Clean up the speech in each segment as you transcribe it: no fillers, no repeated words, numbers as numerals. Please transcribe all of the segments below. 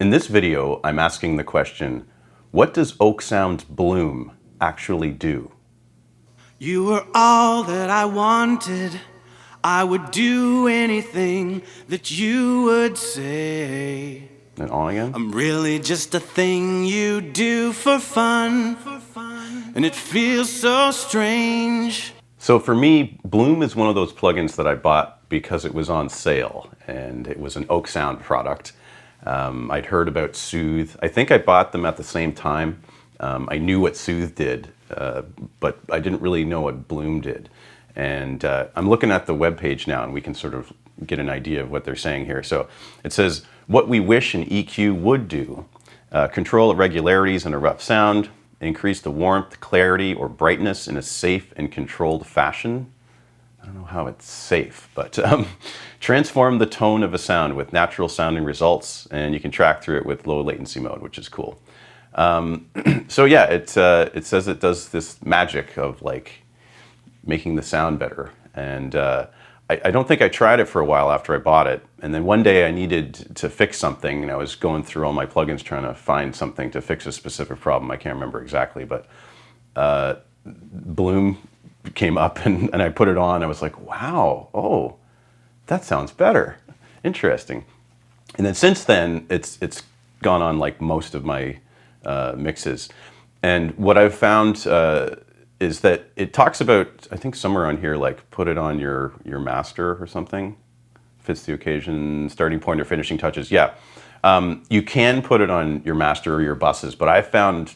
In this video, I'm asking the question, what does oeksound's bloom actually do? You were all that I wanted. I would do anything that you would say. And on again? I'm really just a thing you do for fun. And it feels so strange. So for me, Bloom is one of those plugins that I bought because it was on sale and it was an oeksound product. I'd heard about Soothe. I think I bought them at the same time. I knew what Soothe did, but I didn't really know what Bloom did. And I'm looking at the webpage now and we can sort of get an idea of what they're saying here. So it says, what we wish an EQ would do: control irregularities in a rough sound, increase the warmth, clarity, or brightness in a safe and controlled fashion. I don't know how it's safe, but transform the tone of a sound with natural sounding results, and you can track through it with low latency mode, which is cool. So yeah, it says it does this magic of like making the sound better. And I don't think I tried it for a while after I bought it. And then one day I needed to fix something, and I was going through all my plugins trying to find something to fix a specific problem. I can't remember exactly, but Bloom came up and I put it on. I was like, wow, oh, that sounds better. Interesting. And then since then, it's gone on like most of my mixes. And what I've found is that it talks about, I think somewhere on here, like put it on your master or something. Fits the occasion, starting point or finishing touches. Yeah, you can put it on your master or your buses, but I found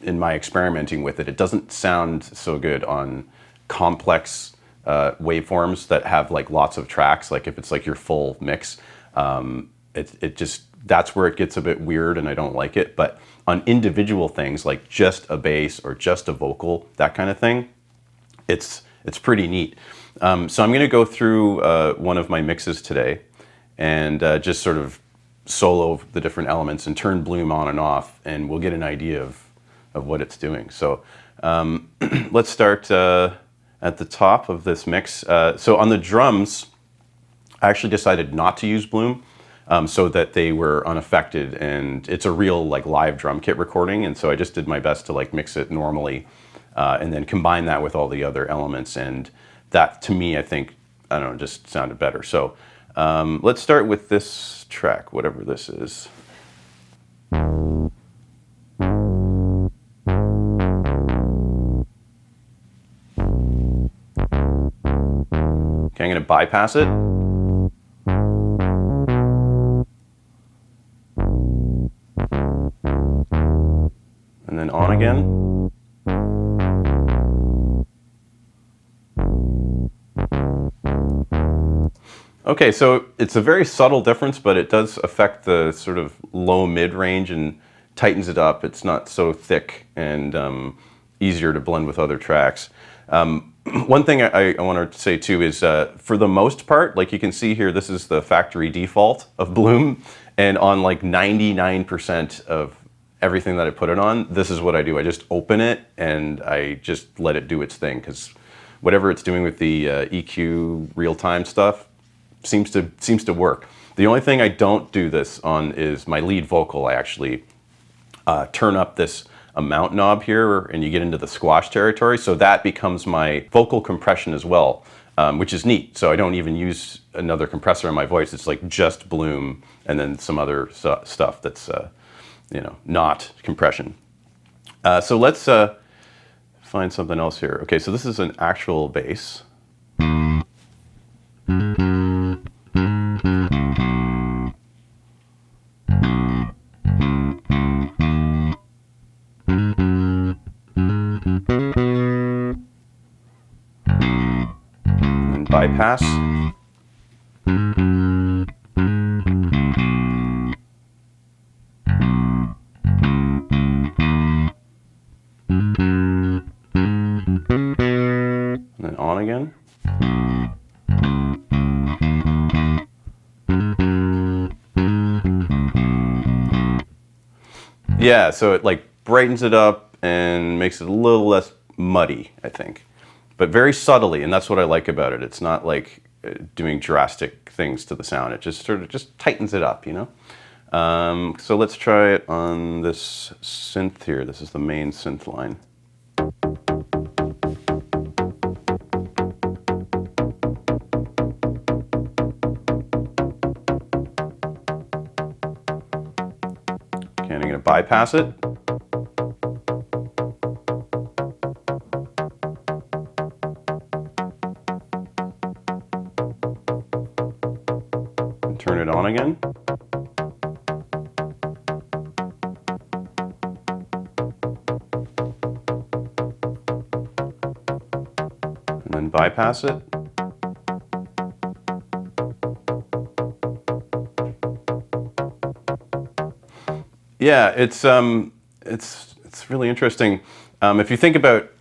in my experimenting with it, it doesn't sound so good on complex waveforms that have like lots of tracks. Like if it's like your full mix, that's where it gets a bit weird and I don't like it. But on individual things like just a bass or just a vocal, that kind of thing, it's pretty neat. So I'm going to go through one of my mixes today and just sort of solo the different elements and turn Bloom on and off, and we'll get an idea of what it's doing. So let's start at the top of this mix. So on the drums, I actually decided not to use Bloom so that they were unaffected, and it's a real like live drum kit recording, and so I just did my best to like mix it normally and then combine that with all the other elements, and that to me, I think, I don't know, just sounded better. So let's start with this track, whatever this is. Okay, I'm going to bypass it. And then on again. Okay, so it's a very subtle difference, but it does affect the sort of low mid-range and tightens it up. It's not so thick and easier to blend with other tracks. One thing I want to say too is for the most part, like you can see here, this is the factory default of Bloom, and on like 99% of everything that I put it on, this is what I do. I just open it and I just let it do its thing, because whatever it's doing with the EQ real-time stuff seems to work. The only thing I don't do this on is my lead vocal. I actually turn up this amount knob here, and you get into the squash territory, so that becomes my vocal compression as well, which is neat. So I don't even use another compressor in my voice. It's like just Bloom and then some other stuff that's not compression. So let's find something else here. Okay, so this is an actual bass. And bypass. And then on again. Yeah, so it like brightens it up and makes it a little less muddy, I think. But very subtly, and that's what I like about it. It's not like doing drastic things to the sound. It just sort of just tightens it up, you know? So let's try it on this synth here. This is the main synth line. Okay, I'm going to bypass it. And turn it on again. And then bypass it. Yeah, it's really interesting. If you think about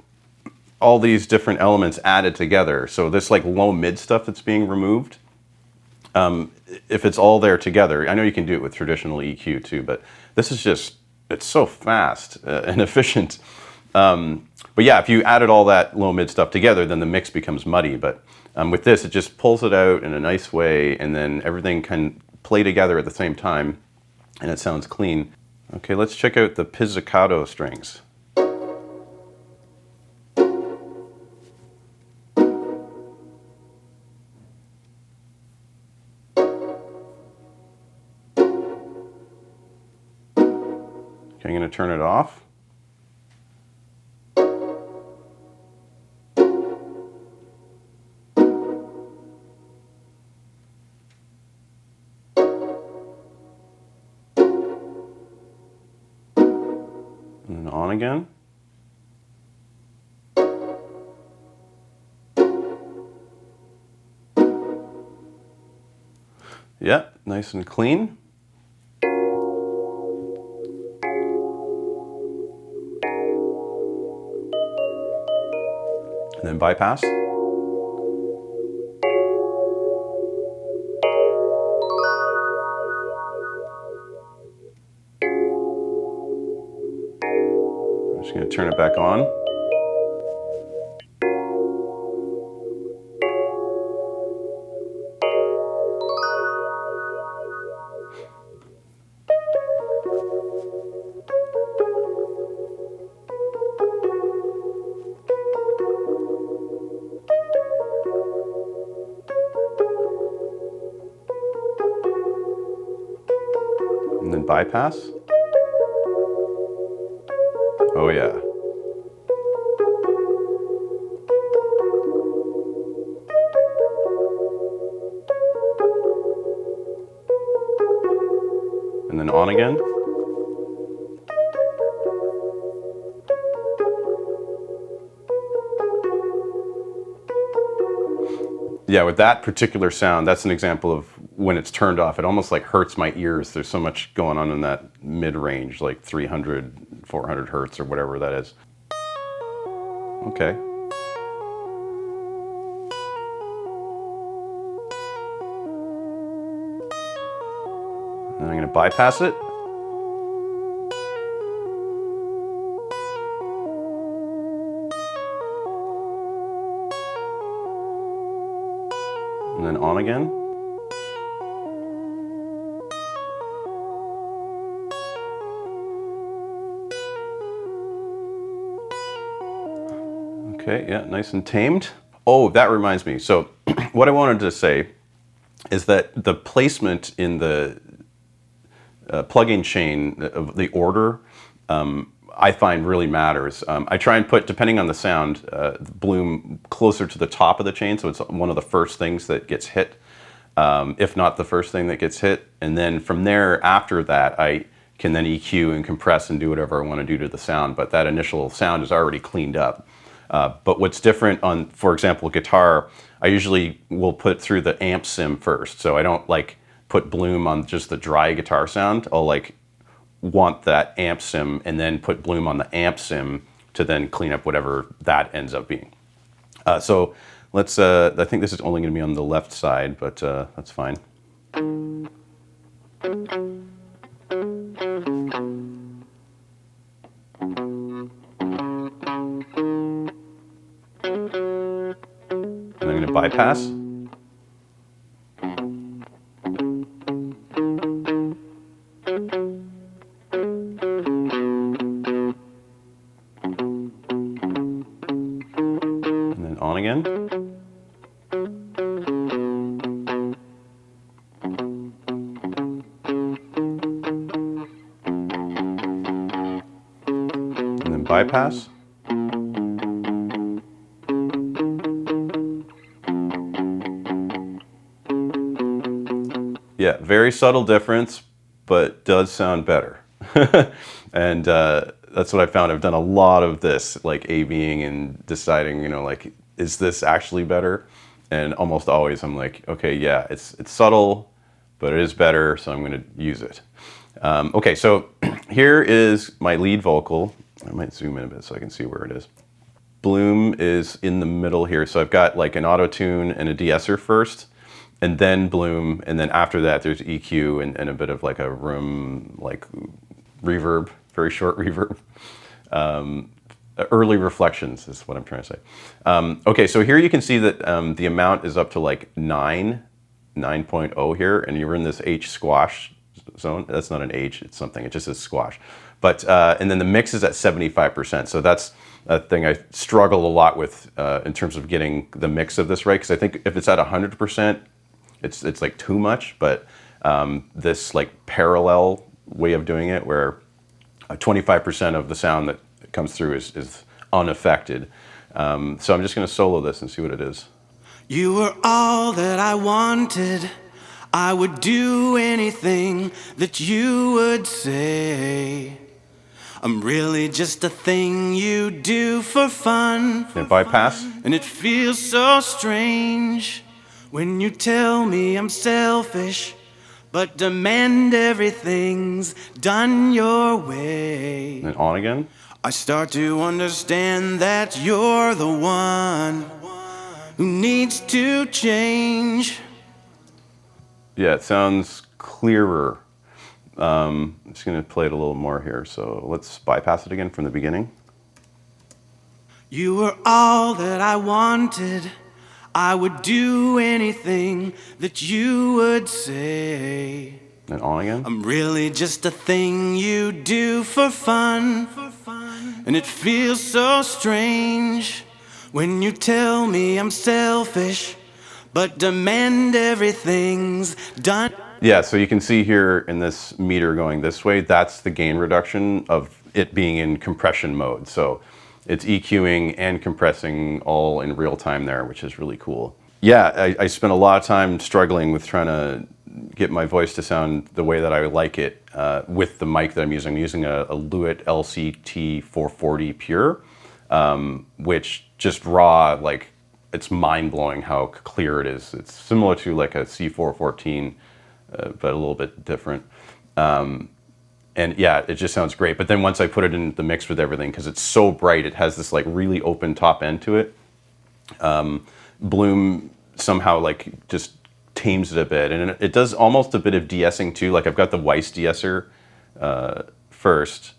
all these different elements added together, so this like low mid stuff that's being removed, if it's all there together, I know you can do it with traditional EQ too, but this is just, it's so fast and efficient. But yeah, if you added all that low mid stuff together, then the mix becomes muddy. But with this, it just pulls it out in a nice way, and then everything can play together at the same time, and it sounds clean. Okay, let's check out the pizzicato strings. Okay, I'm going to turn it off. And then on again. Yeah, nice and clean. And then bypass. I'm just going to turn it back on. And then bypass. Oh yeah. And then on again. Yeah, with that particular sound, that's an example of when it's turned off. It almost like hurts my ears. There's so much going on in that mid-range, like 300, 400 hertz or whatever that is. Okay. And I'm going to bypass it. And then on again. Okay, yeah, nice and tamed. Oh, that reminds me. So what I wanted to say is that the placement in the plug-in chain of the order, I find really matters. I try and put, depending on the sound, the bloom closer to the top of the chain, so it's one of the first things that gets hit, if not the first thing that gets hit. And then from there, after that, I can then EQ and compress and do whatever I want to do to the sound, but that initial sound is already cleaned up. But what's different on, for example, guitar, I usually will put through the amp sim first, so I don't like put bloom on just the dry guitar sound. I'll like want that amp sim and then put bloom on the amp sim to then clean up whatever that ends up being. So let's, I think this is only going to be on the left side, but that's fine. And I'm going to bypass. And then on again. And then bypass. Yeah, very subtle difference, but does sound better. And that's what I found. I've done a lot of this, like A/Bing and deciding, you know, like, is this actually better? And almost always I'm like, okay, yeah, it's subtle, but it is better, so I'm going to use it. Okay, so here is my lead vocal. I might zoom in a bit so I can see where it is. Bloom is in the middle here, so I've got like an auto-tune and a de-esser first, and then Bloom, and then after that there's EQ and a bit of like a room, like reverb, very short reverb. Early reflections is what I'm trying to say. Okay, so here you can see that the amount is up to like 9.0 here, and you're in this H squash zone. That's not an H, it's something, it just says squash. But, and then the mix is at 75%, so that's a thing I struggle a lot with in terms of getting the mix of this right, because I think if it's at 100%, it's like too much, but this like parallel way of doing it, where 25% of the sound that comes through is unaffected. So I'm just going to solo this and see what it is. You were all that I wanted. I would do anything that you would say. I'm really just a thing you do for fun. And bypass. And it feels so strange when you tell me I'm selfish, but demand everything's done your way. And on again. I start to understand that you're the one who needs to change. Yeah, it sounds clearer. I'm just going to play it a little more here. So let's bypass it again from the beginning. You were all that I wanted. I would do anything that you would say. And on again. I'm really just a thing you do for fun. And it feels so strange when you tell me I'm selfish, but demand everything's done. Yeah, so you can see here in this meter going this way, that's the gain reduction of it being in compression mode. So it's EQing and compressing all in real time there, which is really cool. Yeah, I spent a lot of time struggling with trying to get my voice to sound the way that I like it with the mic that I'm using. I'm using a Lewitt LCT 440 Pure, which just raw, like, it's mind-blowing how clear it is. It's similar to like a C414, but a little bit different. And yeah, it just sounds great. But then once I put it in the mix with everything, because it's so bright, it has this like really open top end to it. Bloom somehow like just tames it a bit, and it does almost a bit of de-essing too. Like I've got the Weiss de-esser first,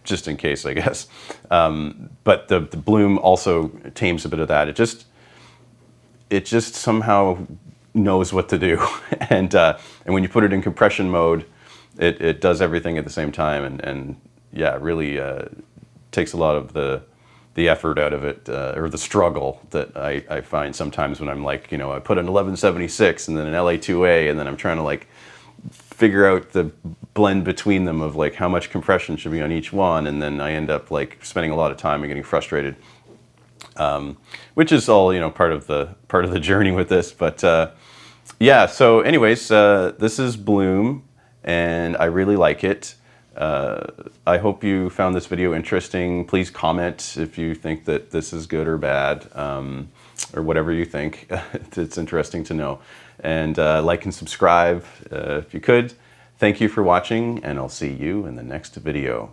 just in case, I guess. But the Bloom also tames a bit of that. It just somehow knows what to do, and when you put it in compression mode, it does everything at the same time, and yeah, it really takes a lot of the effort out of it, or the struggle that I find sometimes when I'm like, you know, I put an 1176 and then an LA2A, and then I'm trying to like figure out the blend between them of like how much compression should be on each one, and then I end up like spending a lot of time and getting frustrated, which is all, you know, part of the journey with this. But yeah, so anyways, this is Bloom, and I really like it. I hope you found this video interesting. Please comment if you think that this is good or bad, or whatever you think. It's interesting to know. And like and subscribe if you could. Thank you for watching, and I'll see you in the next video.